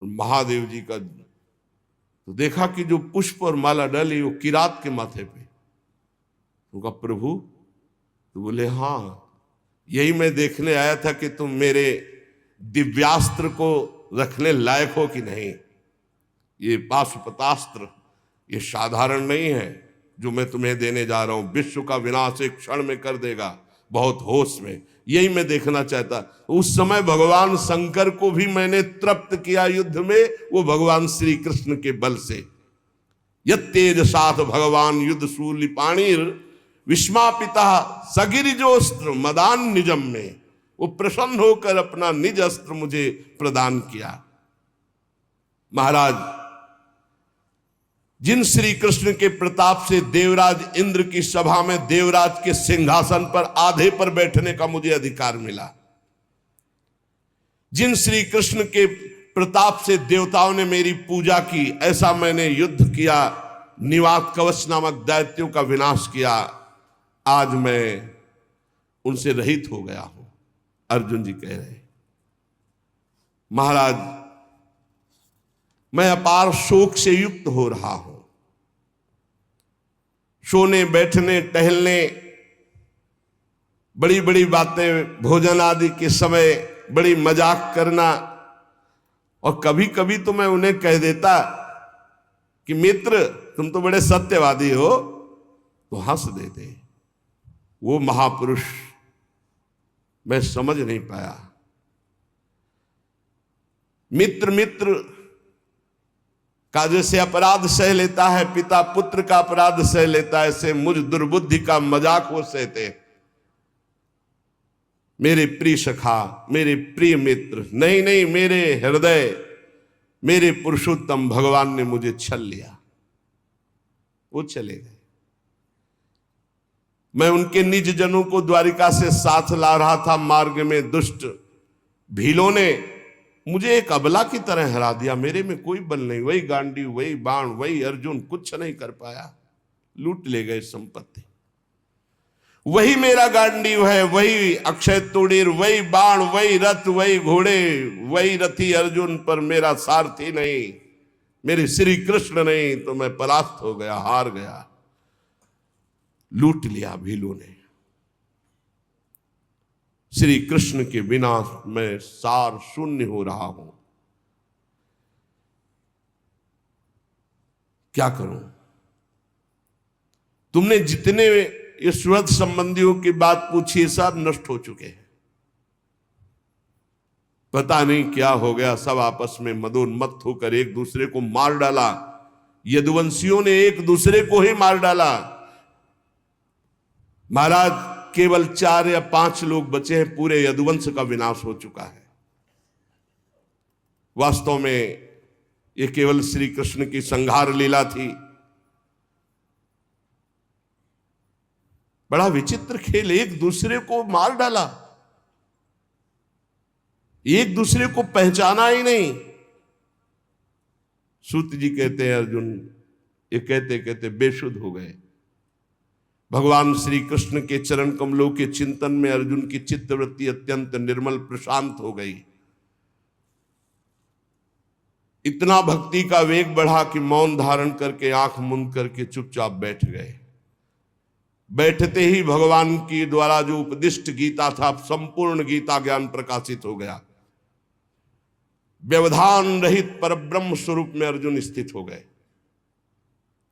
महादेव जी का तो देखा कि जो पुष्प और माला डाली वो किरात के माथे पे। उनका प्रभु, तो बोले हाँ, यही मैं देखने आया था कि तुम मेरे दिव्यास्त्र को रखने लायक हो कि नहीं। ये पाशुपतास्त्र ये साधारण नहीं है जो मैं तुम्हें देने जा रहा हूं, विश्व का विनाश एक क्षण में कर देगा, बहुत होश में। यही मैं देखना चाहता। उस समय भगवान शंकर को भी मैंने तृप्त किया युद्ध में, वो भगवान श्री कृष्ण के बल से। यत्तेज साथ भगवान युद्ध शूल पाणिर विस्मापिता सगिरिजोस्त्र मदान निजम में, वो प्रसन्न होकर अपना निज अस्त्र मुझे प्रदान किया। महाराज, जिन श्री कृष्ण के प्रताप से देवराज इंद्र की सभा में देवराज के सिंहासन पर आधे पर बैठने का मुझे अधिकार मिला, जिन श्री कृष्ण के प्रताप से देवताओं ने मेरी पूजा की, ऐसा मैंने युद्ध किया, निवात कवच नामक दैत्यों का विनाश किया, आज मैं उनसे रहित हो गया हूं। अर्जुन जी कह रहे हैं, महाराज मैं अपार शोक से युक्त हो रहा हूं। सोने बैठने टहलने, बड़ी बड़ी बातें, भोजन आदि के समय बड़ी मजाक करना, और कभी कभी तो मैं उन्हें कह देता कि मित्र तुम तो बड़े सत्यवादी हो, तो हंस देते। वो महापुरुष मैं समझ नहीं पाया। मित्र मित्र का जैसे अपराध सह लेता है, पिता पुत्र का अपराध सह लेता है, ऐसे मुझ दुर्बुद्धि का मजाक वो सहते। मेरे प्रिय सखा, मेरे प्रिय मित्र, नहीं नहीं, मेरे हृदय, मेरे पुरुषोत्तम भगवान ने मुझे छल लिया, वो चले गए। मैं उनके निज जनों को द्वारिका से साथ ला रहा था, मार्ग में दुष्ट भीलों ने मुझे एक अबला की तरह हरा दिया। मेरे में कोई बल नहीं, वही गांडी, वही बाण, वही अर्जुन, कुछ नहीं कर पाया, लूट ले गए संपत्ति। वही मेरा गांडीव है, वही अक्षय तुड़ीर, वही बाण, वही रथ, वही घोड़े, वही रथी अर्जुन, पर मेरा सारथी नहीं, मेरे श्री कृष्ण नहीं, तो मैं परास्त हो गया, हार गया, लूट लिया भीलों ने। श्री कृष्ण के बिना मैं सार शून्य हो रहा हूं, क्या करूं? तुमने जितने ईश्वर संबंधियों की बात पूछी, सब नष्ट हो चुके हैं। पता नहीं क्या हो गया, सब आपस में मदोन्मत्त होकर एक दूसरे को मार डाला। यदुवंशियों ने एक दूसरे को ही मार डाला। महाराज, केवल 4 या 5 लोग बचे हैं, पूरे यदुवंश का विनाश हो चुका है। वास्तव में यह केवल श्री कृष्ण की संहार लीला थी। बड़ा विचित्र खेल, एक दूसरे को मार डाला, एक दूसरे को पहचाना ही नहीं। सूत जी कहते हैं, अर्जुन ये कहते कहते बेसुध हो गए। भगवान श्री कृष्ण के चरण कमलों के चिंतन में अर्जुन की चित्तवृत्ति अत्यंत निर्मल प्रशांत हो गई। इतना भक्ति का वेग बढ़ा कि मौन धारण करके आंख मूंद करके चुपचाप बैठ गए। बैठते ही भगवान की द्वारा जो उपदिष्ट गीता था, संपूर्ण गीता ज्ञान प्रकाशित हो गया। व्यवधान रहित परब्रह्म स्वरूप में अर्जुन स्थित हो गए।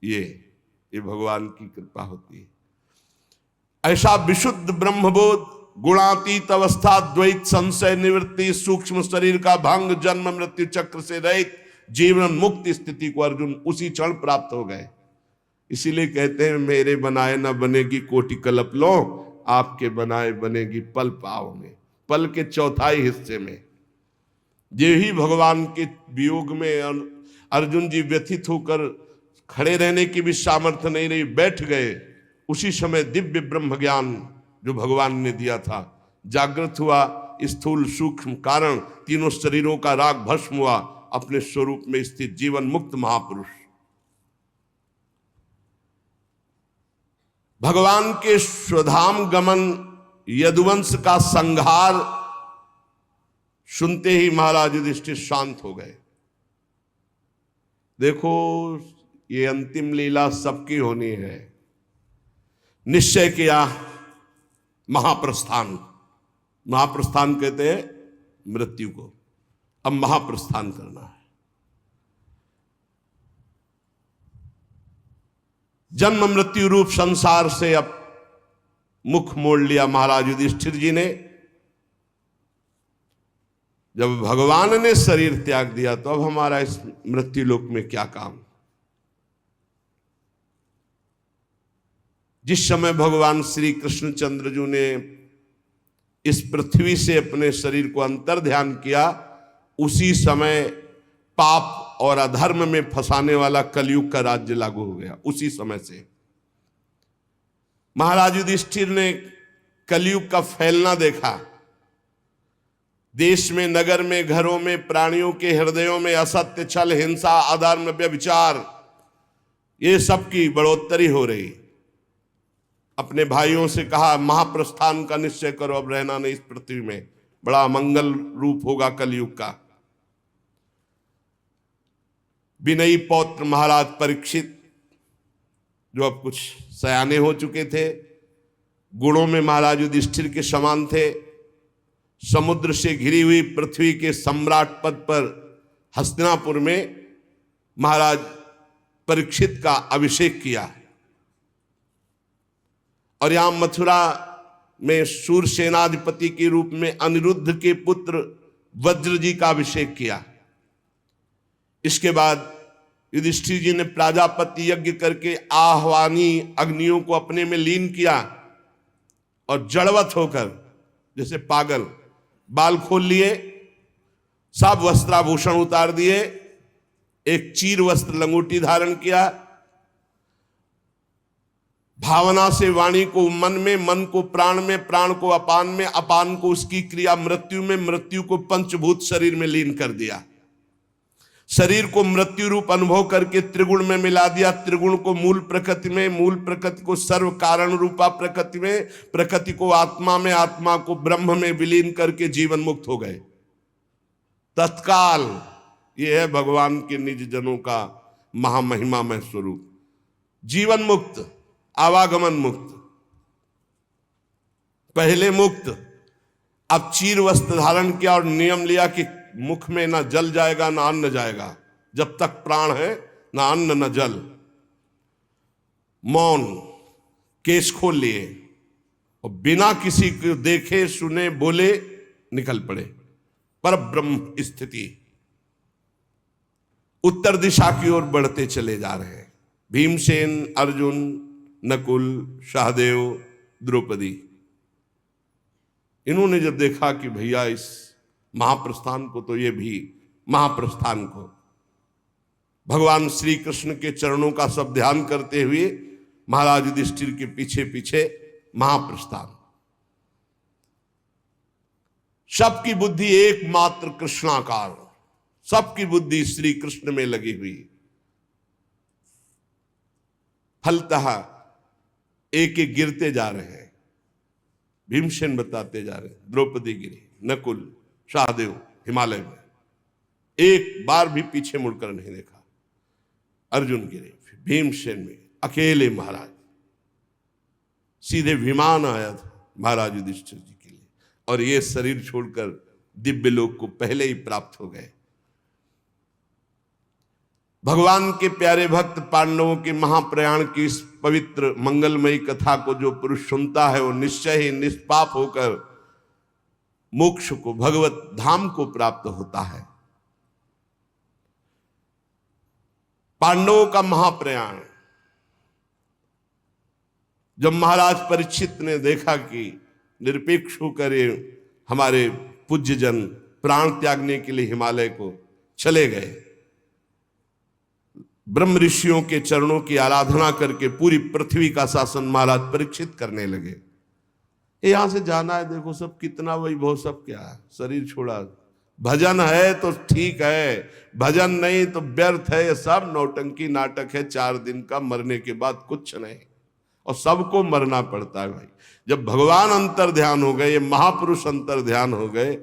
ये भगवान की कृपा होती है। ऐसा विशुद्ध ब्रह्मबोध, गुणातीत अवस्था, द्वैत संशय निवृत्ति, सूक्ष्म शरीर का भंग, जन्म मृत्यु चक्र से रहित जीवन मुक्त स्थिति को अर्जुन उसी क्षण प्राप्त हो गए। इसीलिए कहते हैं, मेरे बनाए न बनेगी कोटि कल्प लो, आपके बनाए बनेगी पल पाव में। पल के चौथाई हिस्से में ये ही भगवान के वियोग में अर्जुन जी व्यथित होकर खड़े रहने की भी सामर्थ्य नहीं रही, बैठ गए। उसी समय दिव्य ब्रह्म ज्ञान जो भगवान ने दिया था जागृत हुआ। स्थूल सूक्ष्म कारण तीनों शरीरों का राग भस्म हुआ। अपने स्वरूप में स्थित जीवन मुक्त महापुरुष भगवान के स्वधाम गमन, यदुवंश का संहार सुनते ही महाराज युधिष्ठिर शांत हो गए। देखो ये अंतिम लीला सबकी होनी है। निश्चय किया महाप्रस्थान, महाप्रस्थान कहते हैं मृत्यु को, अब महाप्रस्थान करना है। जन्म मृत्यु रूप संसार से अब मुख मोड़ लिया महाराज युधिष्ठिर जी ने। जब भगवान ने शरीर त्याग दिया तो अब हमारा इस मृत्यु लोक में क्या काम। जिस समय भगवान श्री कृष्णचंद्र जी ने इस पृथ्वी से अपने शरीर को अंतर ध्यान किया, उसी समय पाप और अधर्म में फंसाने वाला कलयुग का राज्य लागू हो गया। उसी समय से महाराज युधिष्ठिर ने कलयुग का फैलना देखा। देश में, नगर में, घरों में, प्राणियों के हृदयों में असत्य, छल, हिंसा, अधर्म, व्यभिचार, ये सब की बढ़ोतरी हो रही। अपने भाइयों से कहा महाप्रस्थान का निश्चय करो, अब रहना नहीं इस पृथ्वी में, बड़ा मंगल रूप होगा कलयुग का। विनयी पौत्र महाराज परीक्षित, जो अब कुछ सयाने हो चुके थे, गुणों में महाराज युधिष्ठिर के समान थे, समुद्र से घिरी हुई पृथ्वी के सम्राट पद पर हस्तिनापुर में महाराज परीक्षित का अभिषेक किया। और यहां मथुरा में शूरसेनाधिपति के रूप में अनिरुद्ध के पुत्र वज्र जी का अभिषेक किया। इसके बाद युधिष्ठिर जी ने प्राजापति यज्ञ करके आह्वानी अग्नियों को अपने में लीन किया और जड़वत होकर जैसे पागल बाल खोल लिए, सब वस्त्राभूषण उतार दिए, एक चीर वस्त्र लंगोटी धारण किया, भावना से वाणी को मन में, मन को प्राण में, प्राण को अपान में, अपान को उसकी क्रिया मृत्यु में, मृत्यु को पंचभूत शरीर में लीन कर दिया। शरीर को मृत्यु रूप अनुभव करके त्रिगुण में मिला दिया, त्रिगुण को मूल प्रकृति में, मूल प्रकृति को सर्व कारण रूपा प्रकृति में, प्रकृति को आत्मा में, आत्मा को ब्रह्म में विलीन करके जीवन मुक्त हो गए तत्काल। यह है भगवान के निज जनों का महामहिमामय स्वरूप। जीवन मुक्त, आवागमन मुक्त, पहले मुक्त, अब चीर वस्त्र धारण किया और नियम लिया कि मुख में ना जल जाएगा ना अन्न जाएगा, जब तक प्राण है ना अन्न ना जल। मौन, केश खोल लिए और बिना किसी को देखे सुने बोले निकल पड़े। पर ब्रह्म स्थिति, उत्तर दिशा की ओर बढ़ते चले जा रहे हैं। भीमसेन, अर्जुन, नकुल, सहदेव, द्रौपदी, इन्होंने जब देखा कि भैया इस महाप्रस्थान को, तो ये भी महाप्रस्थान को भगवान श्री कृष्ण के चरणों का सब ध्यान करते हुए महाराज युधिष्ठिर के पीछे पीछे महाप्रस्थान। सबकी बुद्धि एकमात्र कृष्णाकार, सबकी बुद्धि श्री कृष्ण में लगी हुई। फलतः एक एक गिरते जा रहे हैं। भीमसेन बताते जा रहे हैं, द्रौपदी गिरी, नकुल, सहदेव हिमालय में, एक बार भी पीछे मुड़कर नहीं देखा। अर्जुन गिरे, भीमसेन में अकेले महाराज, सीधे विमान आया था महाराज युधिष्ठिर जी के लिए, और ये शरीर छोड़कर दिव्य लोक को पहले ही प्राप्त हो गए। भगवान के प्यारे भक्त पांडवों के महाप्रयाण की इस पवित्र मंगलमयी कथा को जो पुरुष सुनता है, वो निश्चय ही निष्पाप होकर मोक्ष को, भगवत धाम को प्राप्त होता है। पांडवों का महाप्रयाण, जब महाराज परीक्षित ने देखा कि निरपेक्ष होकर हमारे पूज्य जन प्राण त्यागने के लिए हिमालय को चले गए, ब्रह्म ऋषियों के चरणों की आराधना करके पूरी पृथ्वी का शासन महाराज परीक्षित करने लगे। यहां से जाना है, देखो सब कितना वैभव, सब क्या है, शरीर छोड़ा। भजन है तो ठीक है, भजन नहीं तो व्यर्थ है, ये सब नौटंकी नाटक है, 4 दिन का, मरने के बाद कुछ नहीं। और सबको मरना पड़ता है भाई। जब भगवान अंतर ध्यान हो गए, ये महापुरुष अंतर ध्यान हो गए,